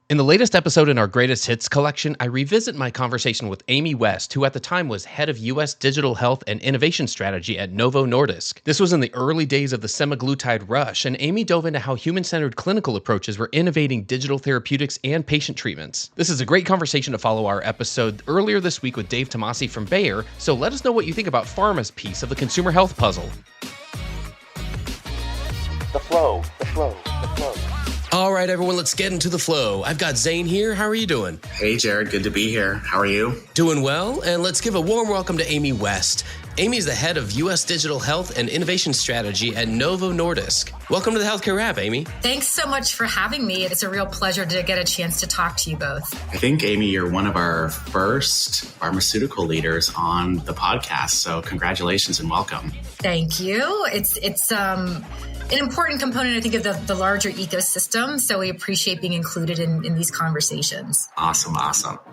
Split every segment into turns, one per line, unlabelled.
In the latest episode in our Greatest Hits collection, I revisit my conversation with Amy West, who at the time was head of U.S. Digital Health and Innovation Strategy at Novo Nordisk. This was in the early days of the semaglutide rush, and Amy dove into how human-centered clinical approaches were innovating digital therapeutics and patient treatments. This is a great conversation to follow our episode earlier this week with Dave Tomasi from Bayer, so let us know what you think about Pharma's piece of the consumer health puzzle.
The flow.
All right, everyone, let's get into the flow. I've got Zane here. How are you doing?
Hey, Jared. Good to be here. How are you?
Doing well, and let's give a warm welcome to Amy West. Amy is the head of U.S. Digital Health and Innovation Strategy at Novo Nordisk. Welcome to the Healthcare Wrap, Amy.
Thanks so much for having me. It's a real pleasure to get a chance to talk to you both.
I think, Amy, you're one of our first pharmaceutical leaders on the podcast, so congratulations and welcome.
Thank you. It's an important component, I think, of the larger ecosystem, so we appreciate being included in these conversations.
Awesome.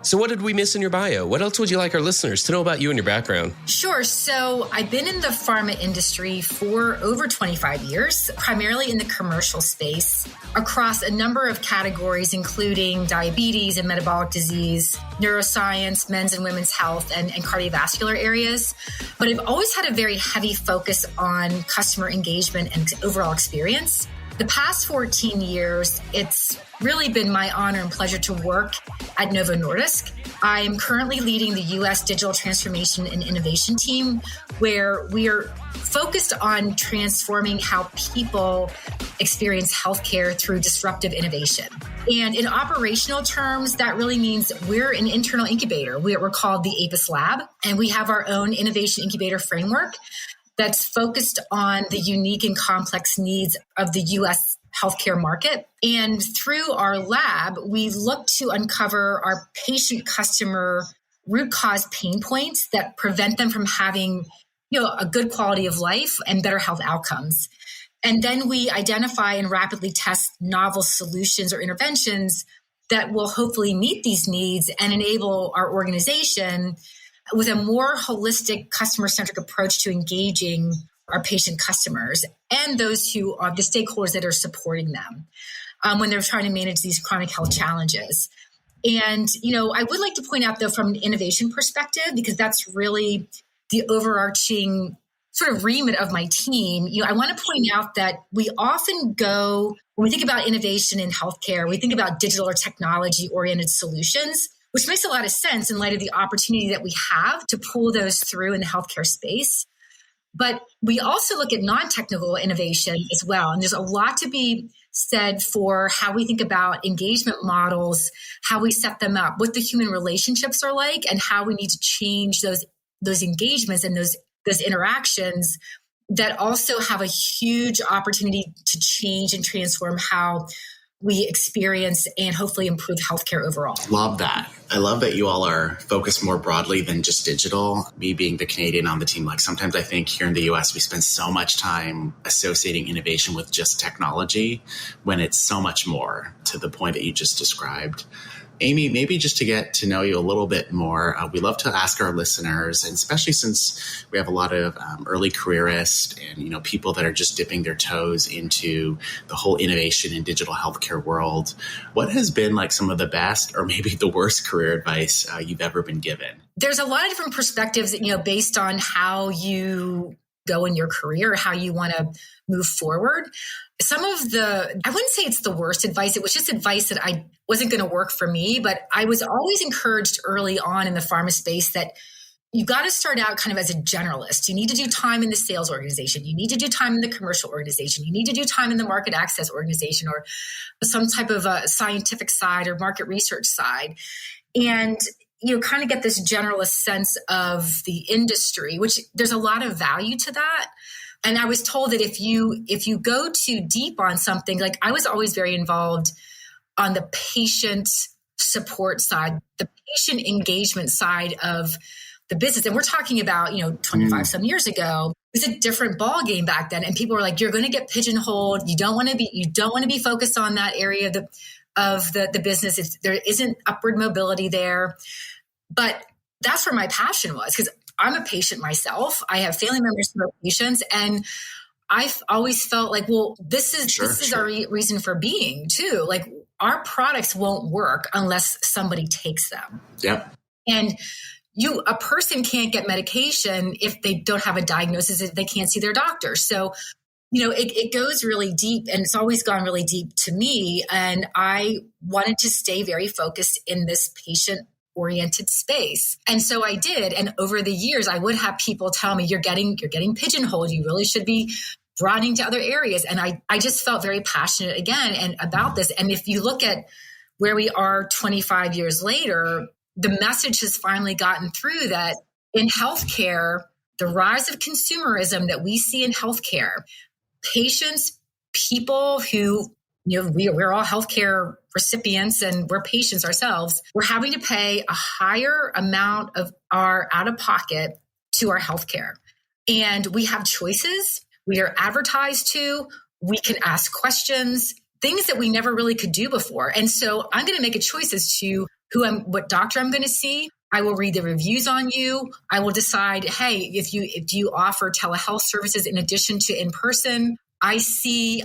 So what did we miss in your bio? What else would you like our listeners to know about you and your background?
Sure. So I've been in the pharma industry for over 25 years, primarily in the commercial space, across a number of categories, including diabetes and metabolic disease, neuroscience, men's and women's health, and cardiovascular areas. But I've always had a very heavy focus on customer engagement and overall experience. The past 14 years, it's really been my honor and pleasure to work at Novo Nordisk. I am currently leading the U.S. Digital Transformation and Innovation team, where we are focused on transforming how people experience healthcare through disruptive innovation. And in operational terms, that really means we're an internal incubator. We're called the APIS Lab, and we have our own innovation incubator framework that's focused on the unique and complex needs of the U.S. healthcare market. And through our lab, we look to uncover our patient customer root cause pain points that prevent them from having, a good quality of life and better health outcomes. And then we identify and rapidly test novel solutions or interventions that will hopefully meet these needs and enable our organization with a more holistic customer-centric approach to engaging our patient customers and those who are the stakeholders that are supporting them when they're trying to manage these chronic health challenges. And, I would like to point out, though, from an innovation perspective, because that's really the overarching sort of remit of my team, I want to point out that we often go, when we think about innovation in healthcare, we think about digital or technology-oriented solutions, which makes a lot of sense in light of the opportunity that we have to pull those through in the healthcare space. But we also look at non-technical innovation as well. And there's a lot to be said for how we think about engagement models, how we set them up, what the human relationships are like, and how we need to change those engagements and those interactions that also have a huge opportunity to change and transform how we experience and hopefully improve healthcare overall.
Love that. I love that you all are focused more broadly than just digital. Me being the Canadian on the team, sometimes I think here in the US, we spend so much time associating innovation with just technology when it's so much more, to the point that you just described. Amy, maybe just to get to know you a little bit more, we love to ask our listeners, and especially since we have a lot of early careerists and people that are just dipping their toes into the whole innovation and digital healthcare world, what has been some of the best or maybe the worst career advice you've ever been given?
There's a lot of different perspectives, based on how you go in your career, how you want to move forward. Some of I wouldn't say it's the worst advice. It was just advice that I wasn't going to work for me, but I was always encouraged early on in the pharma space that you got to start out kind of as a generalist. You need to do time in the sales organization. You need to do time in the commercial organization. You need to do time in the market access organization or some type of a scientific side or market research side. And kind of get this generalist sense of the industry, which there's a lot of value to that. And I was told that if you go too deep on something, I was always very involved on the patient support side, the patient engagement side of the business. And we're talking about, 25 some years ago. It was a different ball game back then. And people were like, you're going to get pigeonholed. You don't want to be focused on that area of the business. There isn't upward mobility there. But that's where my passion was, because I'm a patient myself. I have family members who are patients, and I've always felt like, well, this is our reason for being too. our products won't work unless somebody takes them.
Yep.
And a person can't get medication if they don't have a diagnosis, if they can't see their doctor. So, it goes really deep, and it's always gone really deep to me. And I wanted to stay very focused in this patient-oriented space. And so I did. And over the years, I would have people tell me, you're getting pigeonholed. You really should be broadening to other areas. And I just felt very passionate again about this. And if you look at where we are 25 years later, the message has finally gotten through that in healthcare, the rise of consumerism that we see in healthcare, patients, people who, we're all healthcare recipients and we're patients ourselves, we're having to pay a higher amount of our out-of-pocket to our healthcare. And we have choices. We are advertised to. We can ask questions, things that we never really could do before. And so I'm going to make a choice as to what doctor I'm going to see. I will read the reviews on you. I will decide, hey, if you offer telehealth services in addition to in person, I see,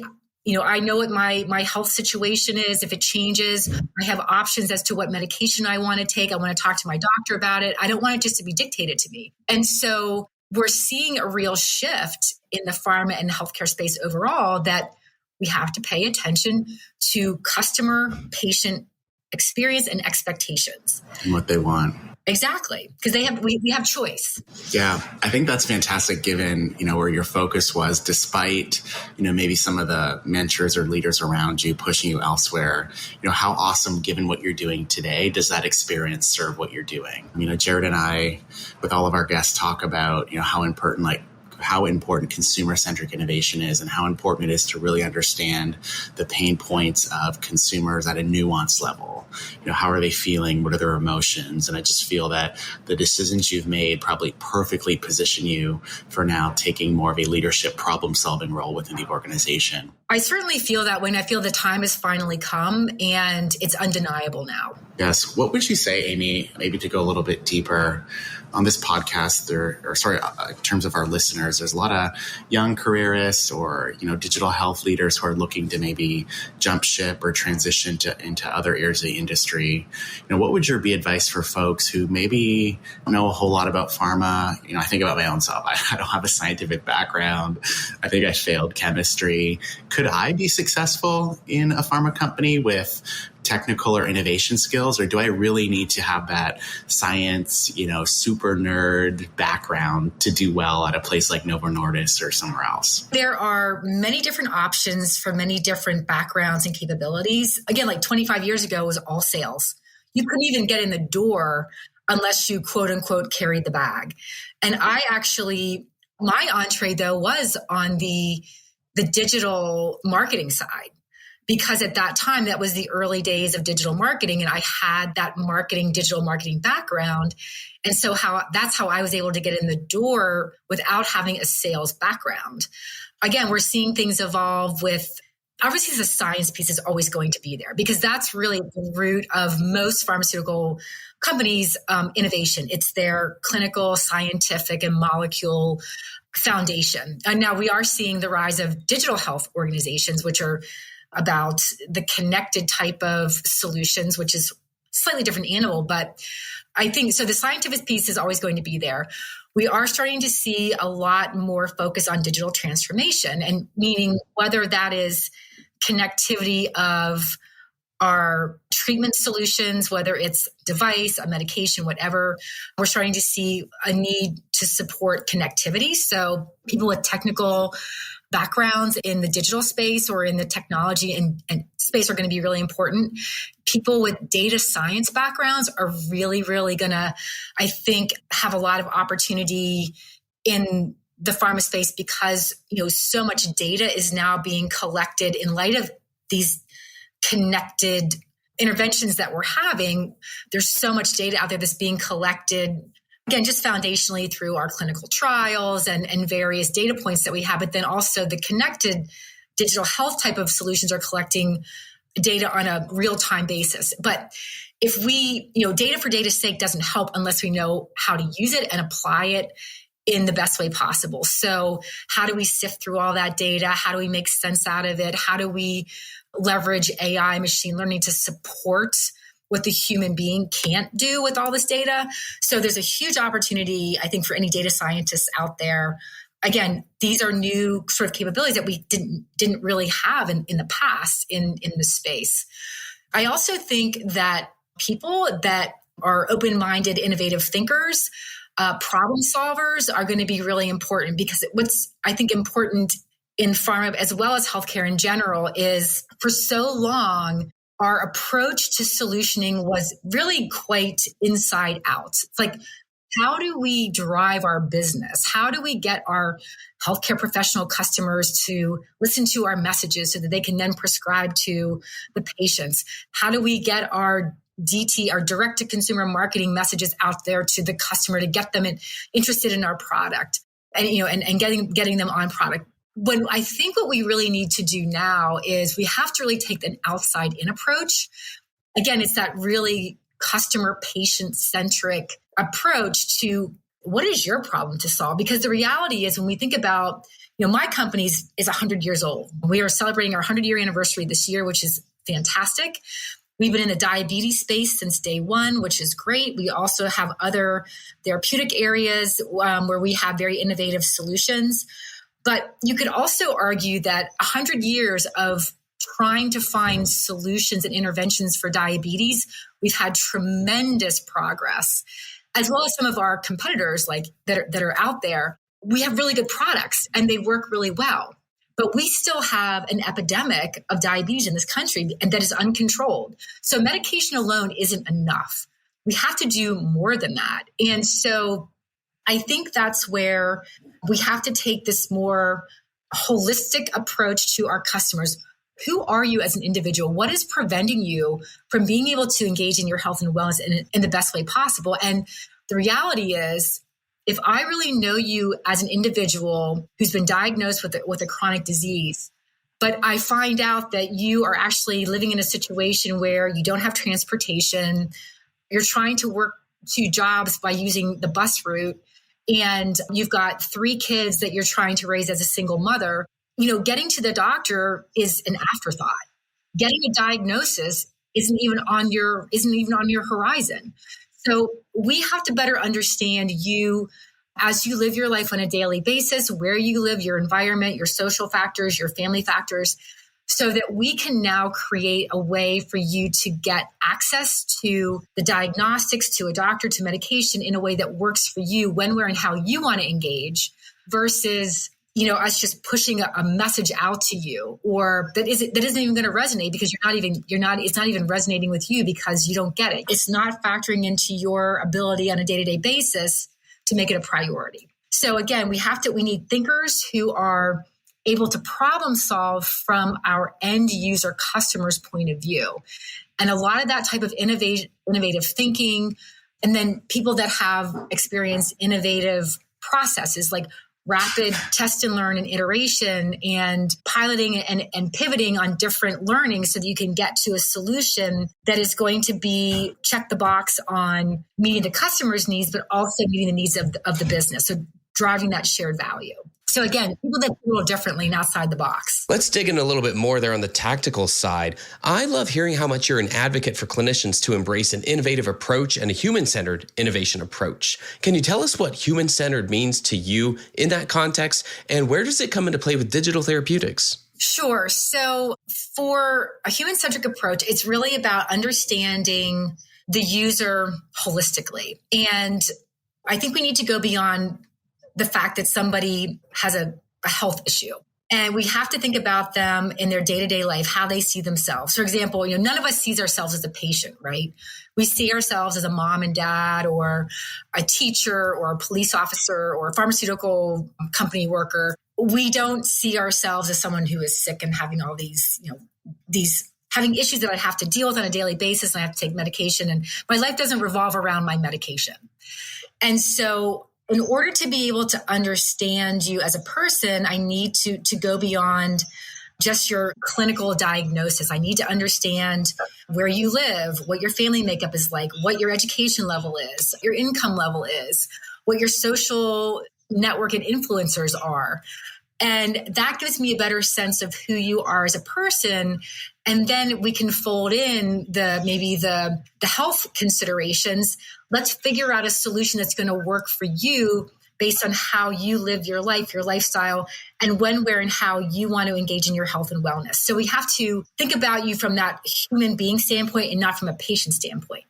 I know what my health situation is. If it changes, I have options as to what medication I want to take. I want to talk to my doctor about it. I don't want it just to be dictated to me. And so we're seeing a real shift in the pharma and healthcare space overall that we have to pay attention to customer, patient experience and expectations.
And what they want.
Exactly. Because we have choice.
Yeah, I think that's fantastic given, where your focus was, despite, maybe some of the mentors or leaders around you pushing you elsewhere. How awesome, given what you're doing today, does that experience serve what you're doing? Jared and I, with all of our guests, talk about, how important consumer-centric innovation is and how important it is to really understand the pain points of consumers at a nuanced level. How are they feeling? What are their emotions? And I just feel that the decisions you've made probably perfectly position you for now taking more of a leadership problem-solving role within the organization.
I certainly feel that when I feel the time has finally come and it's undeniable now.
Yes. What would you say, Amy, maybe to go a little bit deeper on this podcast, in terms of our listeners, there's a lot of young careerists or, digital health leaders who are looking to maybe jump ship or transition into other areas of the industry. What would your be advice for folks who maybe don't know a whole lot about pharma? I think about my own self. I don't have a scientific background. I think I failed chemistry. Could I be successful in a pharma company with technical or innovation skills, or do I really need to have that science, super nerd background to do well at a place like Novo Nordisk or somewhere else?
There are many different options for many different backgrounds and capabilities. Again, like 25 years ago, it was all sales. You couldn't even get in the door unless you quote unquote carried the bag. And my entree though was on the digital marketing side. Because at that time, that was the early days of digital marketing, and I had that digital marketing background. And so that's how I was able to get in the door without having a sales background. Again, we're seeing things evolve with, obviously the science piece is always going to be there because that's really the root of most pharmaceutical companies' innovation. It's their clinical, scientific, and molecule foundation. And now we are seeing the rise of digital health organizations, which are about the connected type of solutions, which is slightly different animal. But I think, so the scientific piece is always going to be there. We are starting to see a lot more focus on digital transformation, and meaning whether that is connectivity of our treatment solutions, whether it's device, a medication, whatever, we're starting to see a need to support connectivity. So people with technical backgrounds in the digital space or in the technology and space are going to be really important. People with data science backgrounds are really, really going to, I think, have a lot of opportunity in the pharma space because, so much data is now being collected in light of these connected interventions that we're having. There's so much data out there that's being collected, again, just foundationally through our clinical trials and various data points that we have, but then also the connected digital health type of solutions are collecting data on a real-time basis. But if data for data's sake doesn't help unless we know how to use it and apply it in the best way possible. So how do we sift through all that data? How do we make sense out of it? How do we leverage AI, machine learning to support what the human being can't do with all this data? So there's a huge opportunity, I think, for any data scientists out there. Again, these are new sort of capabilities that we didn't really have in the past in the space. I also think that people that are open-minded, innovative thinkers, problem solvers are going to be really important, because what's, I think, important in pharma as well as healthcare in general is, for so long, our approach to solutioning was really quite inside out. It's like, how do we drive our business? How do we get our healthcare professional customers to listen to our messages so that they can then prescribe to the patients? How do we get our DT, our direct to consumer marketing messages out there to the customer to get them interested in our product and getting them on product? When I think what we really need to do now is we have to really take an outside in approach. Again, it's that really customer patient centric approach to what is your problem to solve? Because the reality is, when we think about, my company is 100 years old. We are celebrating our 100-year anniversary this year, which is fantastic. We've been in the diabetes space since day one, which is great. We also have other therapeutic areas where we have very innovative solutions. But you could also argue that 100 years of trying to find solutions and interventions for diabetes, we've had tremendous progress, as well as some of our competitors that are out there. We have really good products and they work really well. But we still have an epidemic of diabetes in this country, and that is uncontrolled. So medication alone isn't enough. We have to do more than that. And so I think that's where we have to take this more holistic approach to our customers. Who are you as an individual? What is preventing you from being able to engage in your health and wellness in the best way possible? And the reality is, if I really know you as an individual who's been diagnosed with a chronic disease, but I find out that you are actually living in a situation where you don't have transportation, you're trying to work 2 jobs by using the bus route, and you've got 3 kids that you're trying to raise as a single mother, getting to the doctor is an afterthought. Getting a diagnosis isn't even on your horizon. So we have to better understand you as you live your life on a daily basis, where you live, your environment, your social factors, your family factors, so that we can now create a way for you to get access to the diagnostics, to a doctor, to medication in a way that works for you, when, where, and how you want to engage, versus us just pushing a message out to you, or that isn't even going to resonate because it's not even resonating with you because you don't get it. It's not factoring into your ability on a day-to-day basis to make it a priority. So again, we need thinkers who are able to problem solve from our end user customers' point of view. And a lot of that type of innovative thinking, and then people that have experienced innovative processes like rapid test and learn and iteration and piloting and pivoting on different learning so that you can get to a solution that is going to be check the box on meeting the customer's needs, but also meeting the needs of the business. So driving that shared value. So again, people that do a little differently and outside the box.
Let's dig in a little bit more there on the tactical side. I love hearing how much you're an advocate for clinicians to embrace an innovative approach and a human-centered innovation approach. Can you tell us what human-centered means to you in that context, and where does it come into play with digital therapeutics?
Sure. So for a human-centric approach, it's really about understanding the user holistically. And I think we need to go beyond the fact that somebody has a health issue. And we have to think about them in their day-to-day life, how they see themselves. For example, none of us sees ourselves as a patient, right? We see ourselves as a mom and dad, or a teacher, or a police officer, or a pharmaceutical company worker. We don't see ourselves as someone who is sick and having all these having issues that I have to deal with on a daily basis, and I have to take medication, and my life doesn't revolve around my medication. And so in order to be able to understand you as a person, I need to go beyond just your clinical diagnosis. I need to understand where you live, what your family makeup is like, what your education level is, your income level is, what your social network and influencers are. And that gives me a better sense of who you are as a person. And then we can fold in the health considerations. Let's figure out a solution that's going to work for you based on how you live your life, your lifestyle, and when, where, and how you want to engage in your health and wellness. So we have to think about you from that human being standpoint and not from a patient standpoint.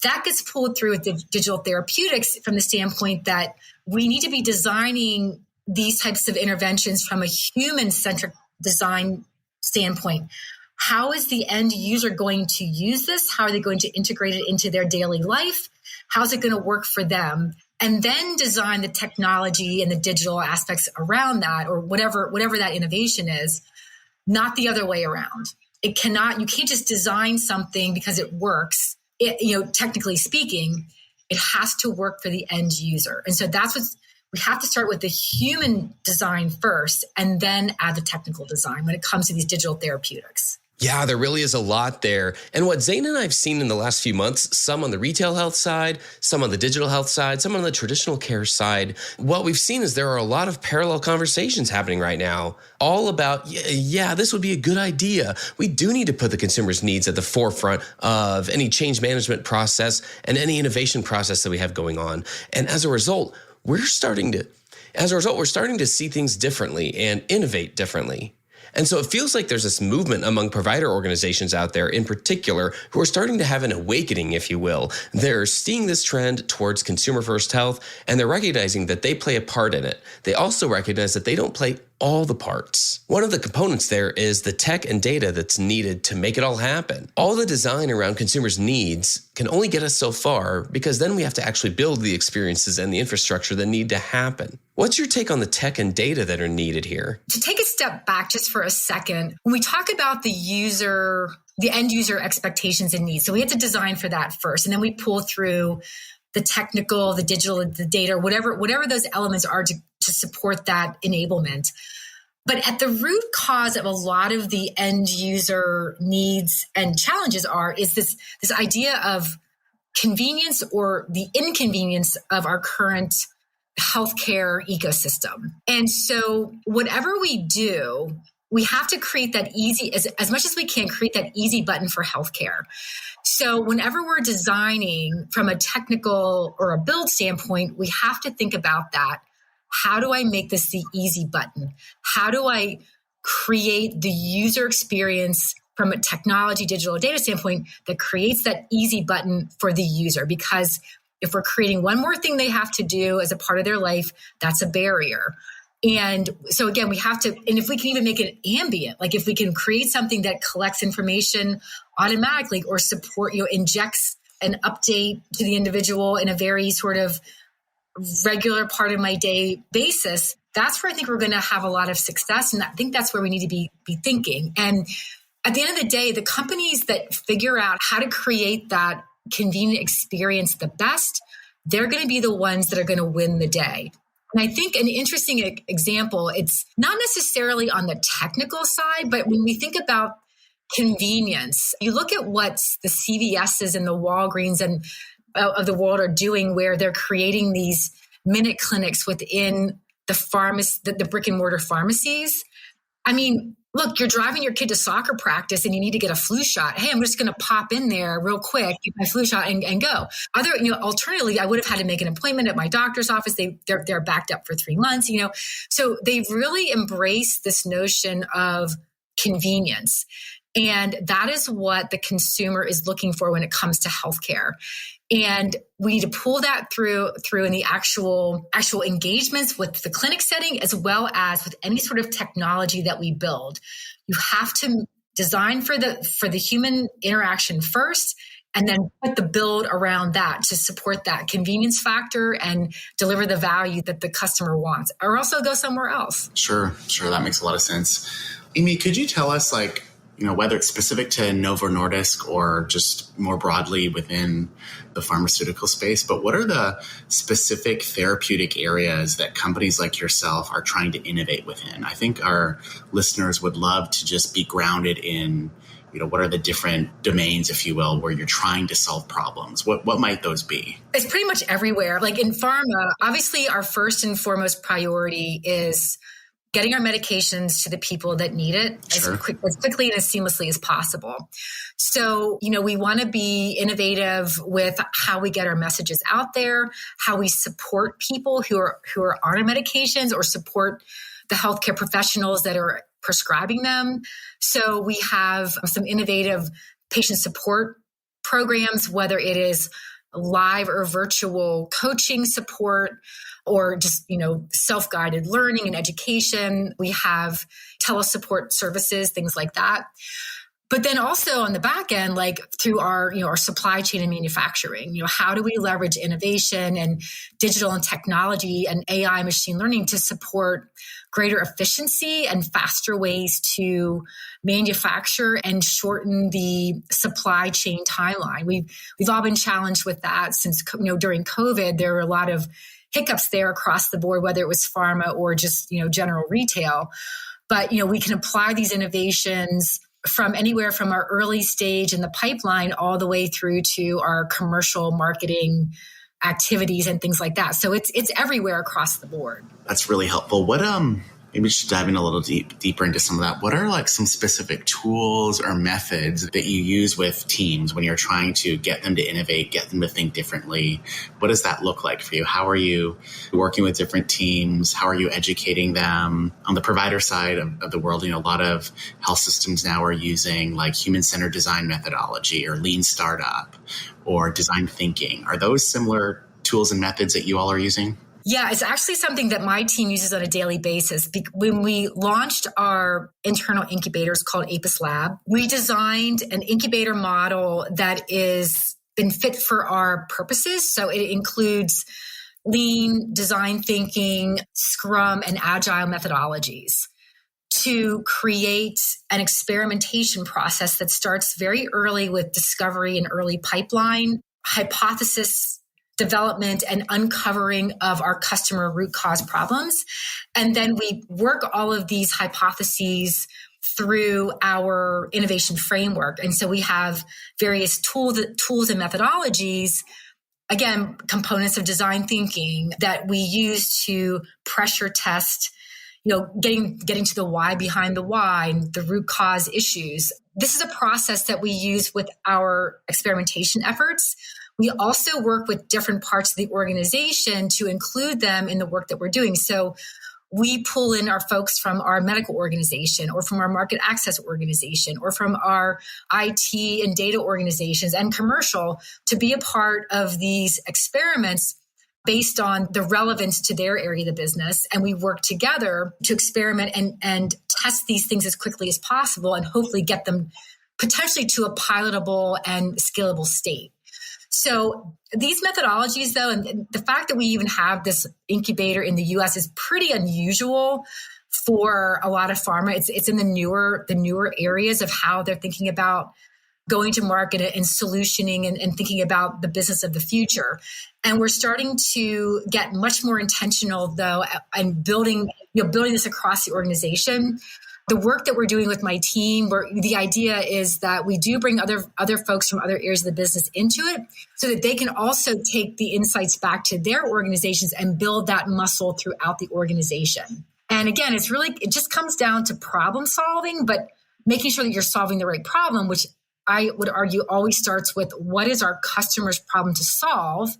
That gets pulled through with the digital therapeutics from the standpoint that we need to be designing these types of interventions from a human-centric design standpoint. How is the end user going to use this? How are they going to integrate it into their daily life? How's it going to work for them? And then design the technology and the digital aspects around that, or whatever that innovation is, not the other way around. You can't just design something because it works. Technically speaking, it has to work for the end user. And so we have to start with the human design first and then add the technical design when it comes to these digital therapeutics.
Yeah, there really is a lot there. And what Zane and I have seen in the last few months, some on the retail health side, some on the digital health side, some on the traditional care side, what we've seen is there are a lot of parallel conversations happening right now, all about, this would be a good idea. We do need to put the consumer's needs at the forefront of any change management process and any innovation process that we have going on. And as a result, we're starting to see things differently and innovate differently. And so it feels like there's this movement among provider organizations out there in particular who are starting to have an awakening, if you will. They're seeing this trend towards consumer-first health, and they're recognizing that they play a part in it. They also recognize that they don't play all the parts. One of the components there is the tech and data that's needed to make it all happen. All the design around consumers' needs can only get us so far because then we have to actually build the experiences and the infrastructure that need to happen. What's your take on the tech and data that are needed here?
To take a step back just for a second, when we talk about the end user expectations and needs, so we have to design for that first, and then we pull through the technical, the digital, the data, whatever those elements are to support that enablement. But at the root cause of a lot of the end user needs and challenges is this idea of convenience or the inconvenience of our current healthcare ecosystem. And so whatever we do, we have to create that easy, as much as we can, create that easy button for healthcare. So whenever we're designing from a technical or a build standpoint, we have to think about that. How do I make this the easy button? How do I create the user experience from a technology, digital data standpoint that creates that easy button for the user? Because if we're creating one more thing they have to do as a part of their life, that's a barrier. And so again, we have to, and if we can even make it ambient, like if we can create something that collects information automatically or injects an update to the individual in a very sort of regular part of my day basis, that's where I think we're going to have a lot of success. And I think that's where we need to be thinking. And at the end of the day, the companies that figure out how to create that convenient experience the best, they're going to be the ones that are going to win the day. And I think an interesting example, it's not necessarily on the technical side, but when we think about convenience, you look at what the CVSs and the Walgreens and of the world are doing, where they're creating these minute clinics within the brick and mortar pharmacies. I mean, look, you're driving your kid to soccer practice and you need to get a flu shot. Hey, I'm just going to pop in there real quick, get my flu shot and go. Alternatively, I would have had to make an appointment at my doctor's office. They're backed up for 3 months, So they've really embraced this notion of convenience. And that is what the consumer is looking for when it comes to healthcare. And we need to pull that through in the actual engagements with the clinic setting, as well as with any sort of technology that we build. You have to design for the human interaction first, and then put the build around that to support that convenience factor and deliver the value that the customer wants, or also go somewhere else.
Sure. That makes a lot of sense. Amy, could you tell us, whether it's specific to Novo Nordisk or just more broadly within the pharmaceutical space, but what are the specific therapeutic areas that companies like yourself are trying to innovate within? I think our listeners would love to just be grounded in, what are the different domains, if you will, where you're trying to solve problems? What might those be?
It's pretty much everywhere. Like in pharma, obviously our first and foremost priority is getting our medications to the people that need it as quickly and as seamlessly as possible. So, we want to be innovative with how we get our messages out there, how we support people who are on our medications or support the healthcare professionals that are prescribing them. So we have some innovative patient support programs, whether it is live or virtual coaching support or just, self-guided learning and education. We have telesupport services, things like that. But then also on the back end, like through our supply chain and manufacturing, how do we leverage innovation and digital and technology and AI machine learning to support greater efficiency and faster ways to manufacture and shorten the supply chain timeline. We've all been challenged with that since, during COVID, there were a lot of hiccups there across the board, whether it was pharma or just, general retail. But, we can apply these innovations from anywhere from our early stage in the pipeline all the way through to our commercial marketing activities and things like that. So it's everywhere across the board.
That's really helpful. What maybe we should dive in a little deeper into some of that. What are like some specific tools or methods that you use with teams when you're trying to get them to innovate, get them to think differently? What does that look like for you? How are you working with different teams? How are you educating them? On the provider side of the world, a lot of health systems now are using like human-centered design methodology or lean startup or design thinking. Are those similar tools and methods that you all are using?
Yeah, it's actually something that my team uses on a daily basis. When we launched our internal incubators called Apis Lab, we designed an incubator model that is been fit for our purposes. So it includes lean, design thinking, Scrum, and agile methodologies to create an experimentation process that starts very early with discovery and early pipeline, hypothesis development and uncovering of our customer root cause problems. And then we work all of these hypotheses through our innovation framework. And so we have various tools and methodologies, again, components of design thinking that we use to pressure test, getting to the why behind the why and the root cause issues. This is a process that we use with our experimentation efforts. We also work with different parts of the organization to include them in the work that we're doing. So we pull in our folks from our medical organization or from our market access organization or from our IT and data organizations and commercial to be a part of these experiments based on the relevance to their area of the business. And we work together to experiment and test these things as quickly as possible and hopefully get them potentially to a pilotable and scalable state. So these methodologies, though, and the fact that we even have this incubator in the U.S. is pretty unusual for a lot of pharma. It's in the newer areas of how they're thinking about going to market and solutioning and thinking about the business of the future. And we're starting to get much more intentional, though, and building this across the organization. The work that we're doing with my team, where the idea is that we do bring other folks from other areas of the business into it so that they can also take the insights back to their organizations and build that muscle throughout the organization. And again, it just comes down to problem solving, but making sure that you're solving the right problem, which I would argue always starts with what is our customer's problem to solve.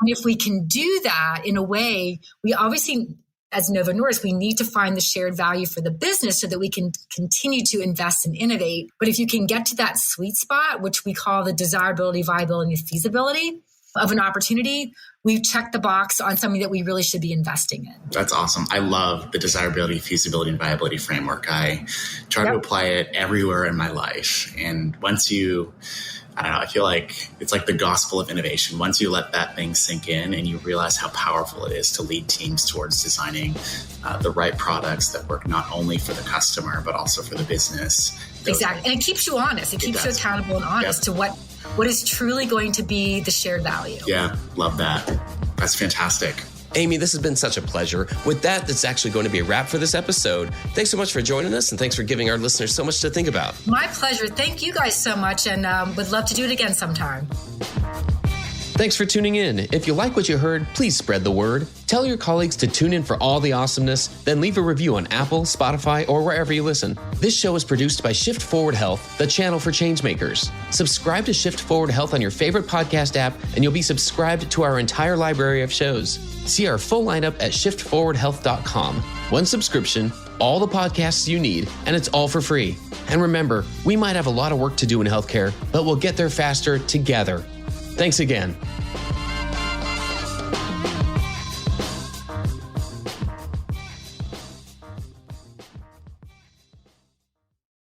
And if we can do that in a way, we obviously, as Novo Nordisk, we need to find the shared value for the business so that we can continue to invest and innovate. But if you can get to that sweet spot, which we call the desirability, viability, and feasibility of an opportunity, we've checked the box on something that we really should be investing in.
That's awesome. I love the desirability, feasibility, and viability framework. I try to apply it everywhere in my life. And once I feel like it's like the gospel of innovation. Once you let that thing sink in and you realize how powerful it is to lead teams towards designing the right products that work not only for the customer, but also for the business.
Exactly. And it keeps you honest. It keeps you accountable and honest to what is truly going to be the shared value.
Yeah, love that. That's fantastic.
Amy, this has been such a pleasure. With that, that's actually going to be a wrap for this episode. Thanks so much for joining us, and thanks for giving our listeners so much to think about.
My pleasure. Thank you guys so much, and would love to do it again sometime.
Thanks for tuning in. If you like what you heard, please spread the word. Tell your colleagues to tune in for all the awesomeness, then leave a review on Apple, Spotify, or wherever you listen. This show is produced by Shift Forward Health, the channel for changemakers. Subscribe to Shift Forward Health on your favorite podcast app, and you'll be subscribed to our entire library of shows. See our full lineup at shiftforwardhealth.com. One subscription, all the podcasts you need, and it's all for free. And remember, we might have a lot of work to do in healthcare, but we'll get there faster together. Thanks again.